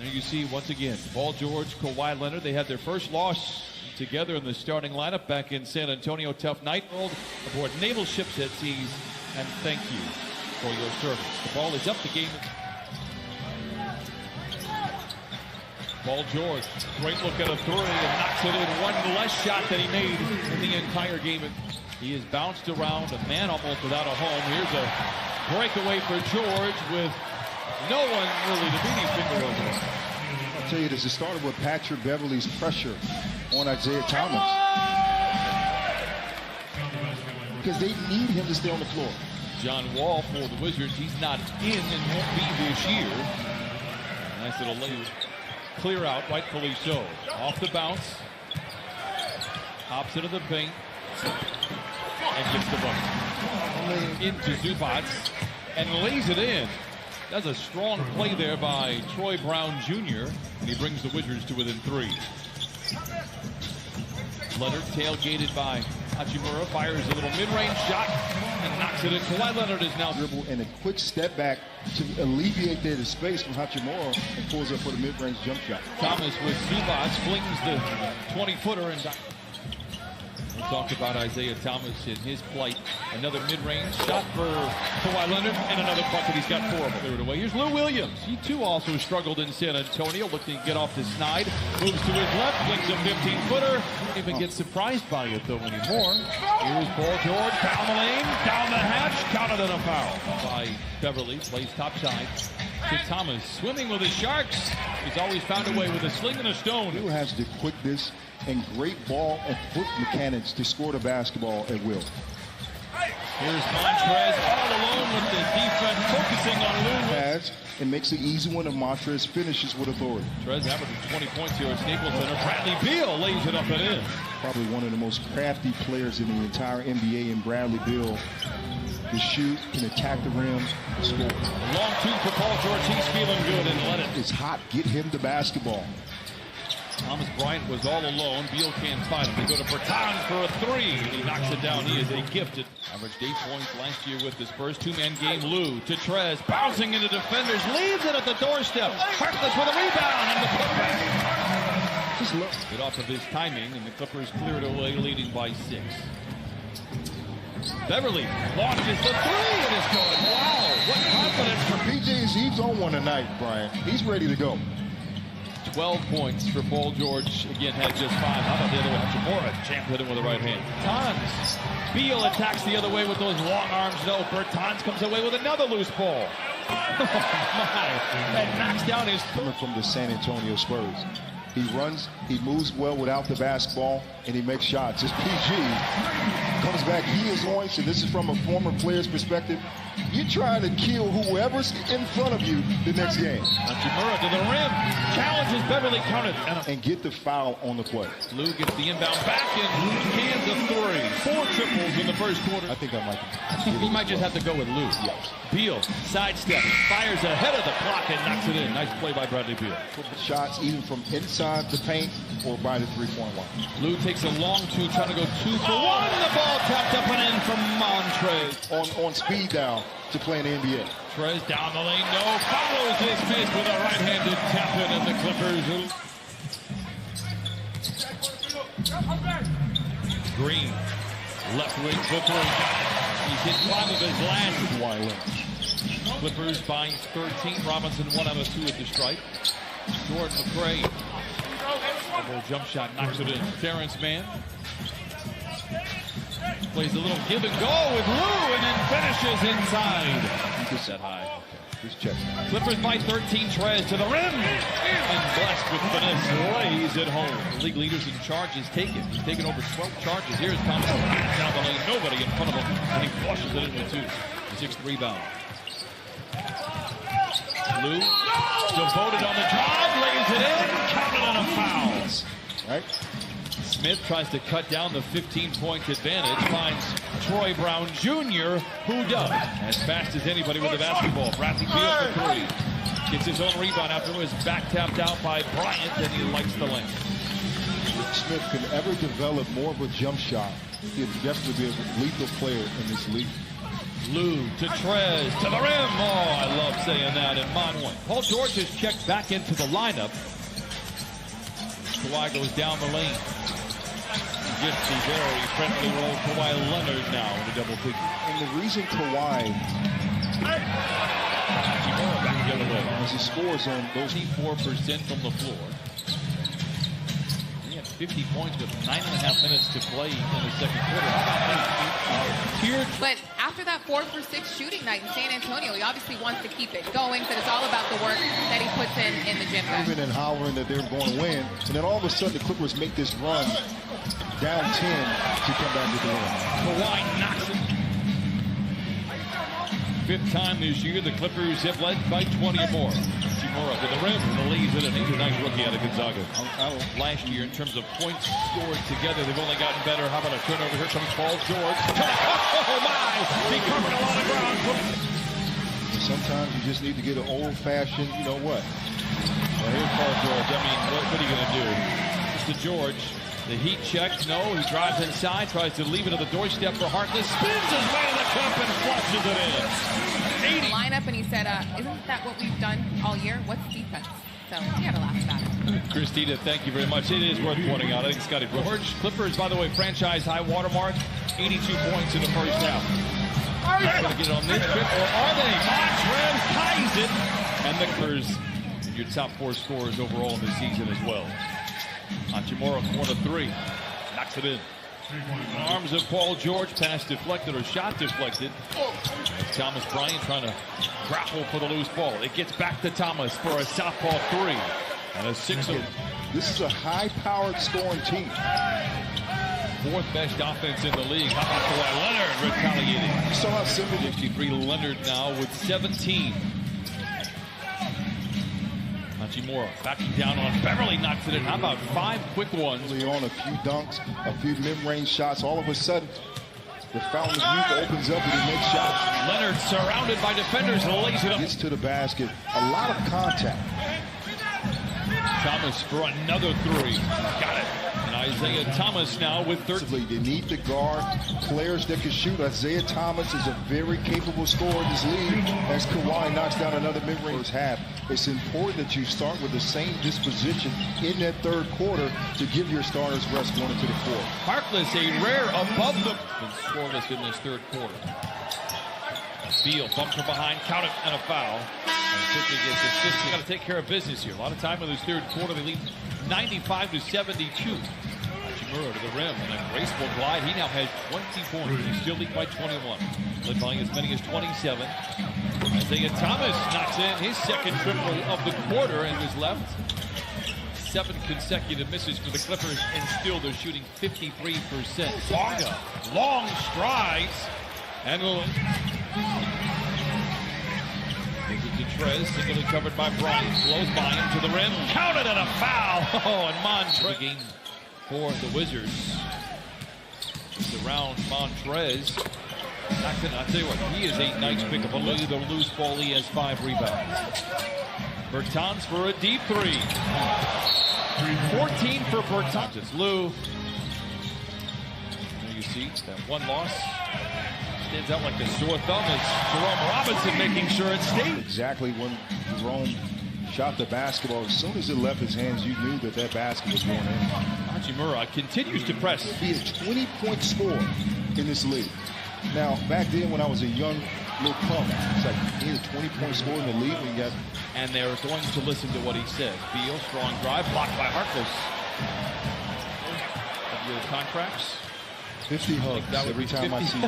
Here you see once again, Paul George, Kawhi Leonard. They had their first loss together in the starting lineup back in San Antonio. Tough night. Aboard Naval Ships at Seas, and thank you for your service. The ball is up. The game. Paul George, great look at a three and knocks it in. One less shot than he made in the entire game. He has bounced around, a man almost without a home. Here's a breakaway for George with no one really to beat his finger over it. I'll tell you, this, it started with Patrick Beverley's pressure on Isaiah Thomas. Because they need him to stay on the floor. John Wall for the Wizards. He's not in and won't be this year. Nice little lane. Clear out, rightfully so. Off the bounce. Hops into the paint. And gets the bucket. Into Zubac. And lays it in. That's a strong play there by Troy Brown Jr. And he brings the Wizards to within 3. Leonard tailgated by Hachimura. Fires a little mid-range shot. And knocks it in. Kawhi Leonard is now dribble and a quick step back to alleviate the space from Hachimura and pulls up for the mid-range jump shot. Thomas with Zubac flings the 20-footer and we'll talk about Isaiah Thomas in his plight. Another mid-range shot for Kawhi Leonard and another bucket. He's got 4 of them. Cleared away. Here's Lou Williams. He too also struggled in San Antonio, looking to get off the snide. Moves to his left, flings a 15-footer. Even gets surprised by it though anymore. Here's Paul George down the lane, down the hatch, counted on a foul by Beverley. Plays topside to Thomas, swimming with the Sharks. He's always found a way with a sling and a stone. He has the quickness and great ball and foot mechanics to score the basketball at will. Here's Montrez all alone with the defense focusing on Lou. And makes it easy one of Montrez finishes with authority. Montrez averaging 20 points here at Staples Center. Bradley Beal lays it up and in. Probably one of the most crafty players in the entire NBA, and Bradley Beal can shoot, can attack the rim, score. Long two for Paul George. He's feeling good and let it. It's hot. Get him the basketball. Thomas Bryant was all alone. Beal can't find him. They go to Bertans for a 3. He knocks it down. He is a gifted. Averaged 8 points last year with his first 2-man game. Lou to Trez, bouncing into defenders, leaves it at the doorstep. Harkless with a rebound, and the Clippers just get off of his timing, and the Clippers clear it away, leading by 6. Beverley launches the 3, and it's going. Wow, what confidence for PJ. He's on one tonight, Brian. He's ready to go. 12 points for Paul George. Again, had just 5. How about the other way? Hachimura, champ hit him with the right hand. Bertans. Beal attacks the other way with those long arms. No, Bertans comes away with another loose ball. Oh, my. And knocks down his... Coming from the San Antonio Spurs. He runs, he moves well without the basketball, and he makes shots. As PG comes back, he is on, so this is from a former player's perspective. You're trying to kill whoever's in front of you the next game. Hachimura to the rim, challenges Beverley, counted. And get the foul on the play. Lou gets the inbound back and cans a 3. 4 triples in the first quarter. I think I might. He might just have to go with Lou. Yes. Beal, sidestep, fires ahead of the clock and knocks it in. Nice play by Bradley Beal. Shots even from inside the paint or by the 3-point line. Lou takes a long 2, trying to go 2 for 1. The ball tapped up and in from Montrez. On speed down to play in the NBA. Trez down the lane, no, follows his miss with a right-handed tap in, and the Clippers. Green, left wing for 3. He's hit 5 of his last. Clippers by 13. Robinson 1 out of 2 at the stripe. Jordan McRae. Double jump shot, knocks it in. Terrence Mann. Plays a little give and go with Lou and then finishes inside. Gets that high. Okay. Just check. Clippers by 13. Trez to the rim. And blessed with finesse. Lays it home. The league leaders in charges taken. He's taken over 12 charges. Here's Thomas down the lane. Nobody in front of him. And he flushes it in with 2. 6th rebound. Lou devoted on the drive. Lays it in. Counted on a foul. Right. Smith tries to cut down the 15-point advantage, finds Troy Brown Jr., who does as fast as anybody with the basketball. Bradley Beal for 3. Gets his own rebound after it was back tapped out by Bryant, and he likes the lane. If Smith could ever develop more of a jump shot, he'd definitely be a lethal player in this league. Lou to Trez, to the rim. Oh, I love saying that. And Mon. Paul George has checked back into the lineup. Kawhi goes down the lane. Just the very friendly role Kawhi Leonard now in the double figure. And the reason Kawhi back the other way. as he scores on those 54% from the floor. He had 50 points with 9.5 minutes to play in the second quarter. But after that 4 for 6 shooting night in San Antonio, he obviously wants to keep it going. Said it's all about the work that he puts in the gym. Moving and hollering that they're going to win, and then all of a sudden the Clippers make this run down 10 to come back with the win. Kawhi knocks it. Fifth time this year, the Clippers have led by 20 or more. Hachimura to the rim and leaves it, and he's a nice rookie out of Gonzaga. Last year, in terms of points scored together, they've only gotten better. How about a turnover? Here comes Paul George. Oh my! He covered a lot of ground. Sometimes you just need to get an old-fashioned, you know what? Well, here's Paul George. I mean, what are you going to do? It's to George. The heat checks. No, he drives inside, tries to leave it at the doorstep for Harkless. Spins his way to the cup and flushes it in. 80. Line up, and he said, isn't that what we've done all year? What's defense? So he had to laugh about it. Christina, thank you very much. It is worth pointing out. I think Scotty George. Clippers, by the way, franchise high watermark, 82 points in the first half. Going to get it on this trip, or are they? Montrez ties it. And the Clippers, your top 4 scorers overall in the season as well. Hachimura, corner 3, knocks it in. Arms of Paul George, pass deflected or shot deflected. As Thomas Bryant trying to grapple for the loose ball. It gets back to Thomas for a southpaw 3 and a 6. This is a high-powered scoring team. 4th best offense in the league. How about Kawhi Leonard retaliating? You saw how simple. 53 Leonard now with 17. Hachimura backing down on Beverly, knocks it in. How about 5 quick ones? On a few dunks, a few mid-range shots. All of a sudden, the fountain of youth opens up and he makes shots. Leonard surrounded by defenders, lays it up. Gets to the basket. A lot of contact. Thomas for another 3. Got it. And Isaiah Thomas now with 13. They need to guard players that can shoot. Isaiah Thomas is a very capable scorer in this league. As Kawhi knocks down another mid-range half, it's important that you start with the same disposition in that third quarter to give your starters rest going into the fourth. Harkless, a rare above the... Been scoreless in this third quarter. Beal bumped from behind, count it, and a foul. And quickly gets assisted. Got to take care of business here. A lot of time in this third quarter. They lead 95-72. Hachimura to the rim, and a graceful glide. He now has 20 points. He still lead by 21. Led by as many as 27. Isaiah Thomas knocks in his second triple of the quarter and was left. 7 consecutive misses for the Clippers, and still they're shooting 53%. Bonga, long strides, and gives it to Trez, singly covered by Bryant, blows by him to the rim, counted and a foul. Oh, and Montrez. Game for the Wizards. Just around Montrez. I'll tell you what, he is a nice pickup. Look at the loose ball, he has 5 rebounds. Bertans for a deep 3. 14 for Bertans. It's Lou. There you see that one loss. Stands out like a sore thumb. It's Jerome Robinson making sure it stays. Exactly when Jerome shot the basketball, as soon as it left his hands, you knew that that basket was going in. Hachimura continues to press. He is a 20-point scorer in this league. Now, back then when I was a young little punk, it's like he had a 20-point scorer in the league when you got... And they're going to listen to what he says. Beal, strong drive, blocked by Harkless. Of your contracts? 50 hugs every time 50. I see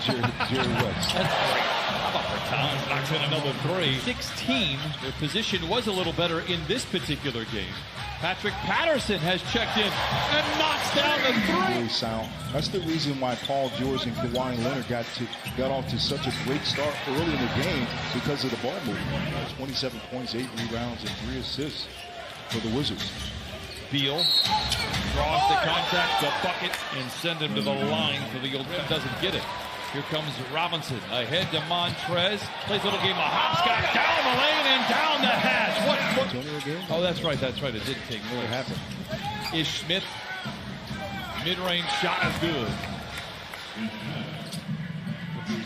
Jerry West. That's great. How about Bertans knocks in another 3. 16. Their position was a little better in this particular game. Patrick Patterson has checked in and knocks down the 3. Really sound. That's the reason why Paul George and Kawhi Leonard got off to such a great start early in the game, because of the ball movement. 27 points, 8 rebounds, and 3 assists for the Wizards. Beal draws the contact, the bucket, and send him to the line for the old man. Doesn't get it. Here comes Robinson ahead to Montrez. Plays a little game of hopscotch down the lane and down the hatch. What? Oh, that's right. That's right. It didn't take more. What happened? Ish Smith. Mid-range shot is good.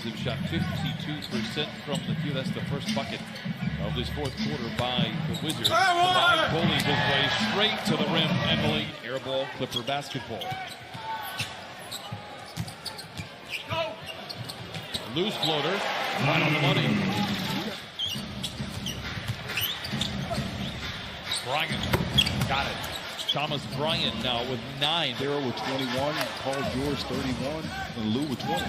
have shot 52% from the field. That's the first bucket of this fourth quarter by the Wizards. Kawhi bullies his way straight to the rim. Emily, air ball, Clipper basketball. Loose floater, right on the money. Bryant got it. Thomas Bryant now with 9. Darryl with 21, Paul George 31, and Lou with 20.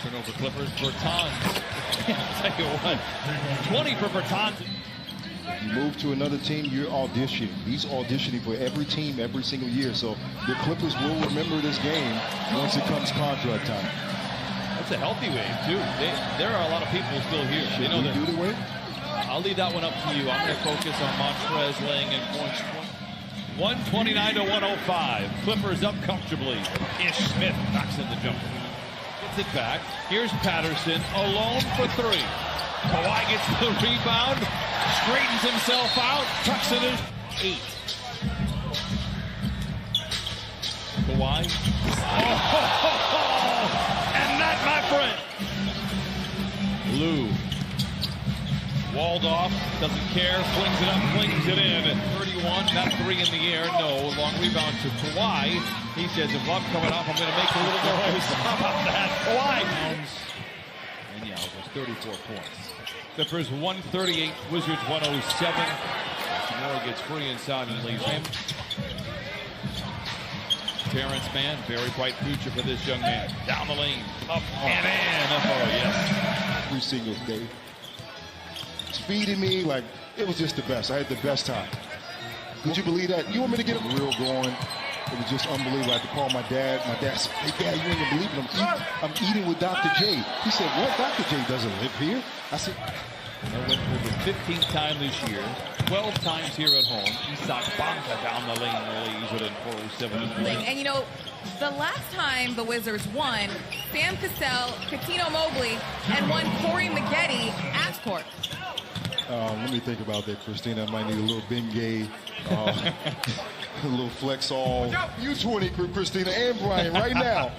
Turnover Clippers. Bertans. I'll tell you what, 20 for Bertans. You move to another team, you're auditioning. He's auditioning for every team every single year. So the Clippers will remember this game once it comes contract time. That's a healthy wave, too. There are a lot of people still here. Should we do the wave? I'll leave that one up to you. I'm going to focus on Montrez laying in points. 129 to 105. Clippers up comfortably. Ish Smith knocks in the jumper. Gets it back. Here's Patterson alone for 3. Kawhi gets the rebound. Straightens himself out. Tucks it in. 8. Kawhi. And that, my friend. Lou. Walled off, doesn't care, flings it up, flings it in. 31, not 3 in the air, no. Long rebound to Kawhi. He says, if I'm coming off, I'm going to make a little noise. How about that? Kawhi. And yeah, it was 34 points. Clippers 138, Wizards 107. Moore gets free inside and leaves him. Terrence Mann, very bright future for this young man. Down the lane, up and in. Oh, yes. Every single day. Feeding me like it was just the best. I had the best time. Could you believe that? You want me to get a real going? It was just unbelievable. I had to call my dad. My dad said, "Hey, Dad, you ain't gonna believe it. I'm eating with Dr. J." He said, "What? Dr. J doesn't live here?" I said, They went for the 15th time this year, 12 times here at home. Isak Bonga down the lane, leaves it in 4:07. And you know, the last time the Wizards won, Sam Cassell, Cuttino Mobley, and one Corey Maggette at court. let me think about that, Christina. I might need a little Bengay, a little Flexall. U20, Christina, and Brian, right now.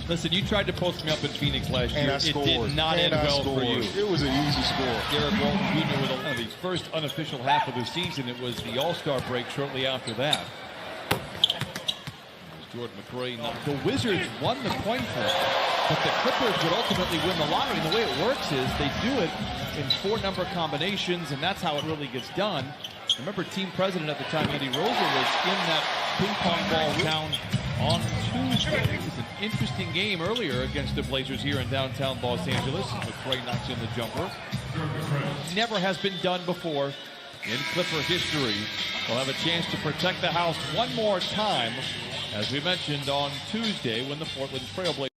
Listen, you tried to post me up in Phoenix last year. And I scored. It did not end well for you. It was an easy score. Derek Walton Jr. with the first unofficial half of the season. It was the All-Star break shortly after that. Jordan McRae. The Wizards won the coin flip, but the Clippers would ultimately win the lottery. And the way it works is they do it in 4-number combinations, and that's how it really gets done. Remember, team president at the time, Andy Roser, was in that ping pong ball round on Tuesday. It was an interesting game earlier against the Blazers here in downtown Los Angeles. McRae knocks in the jumper. Never has been done before in Clipper history. We'll have a chance to protect the house one more time, as we mentioned on Tuesday when the Portland Trail Blazers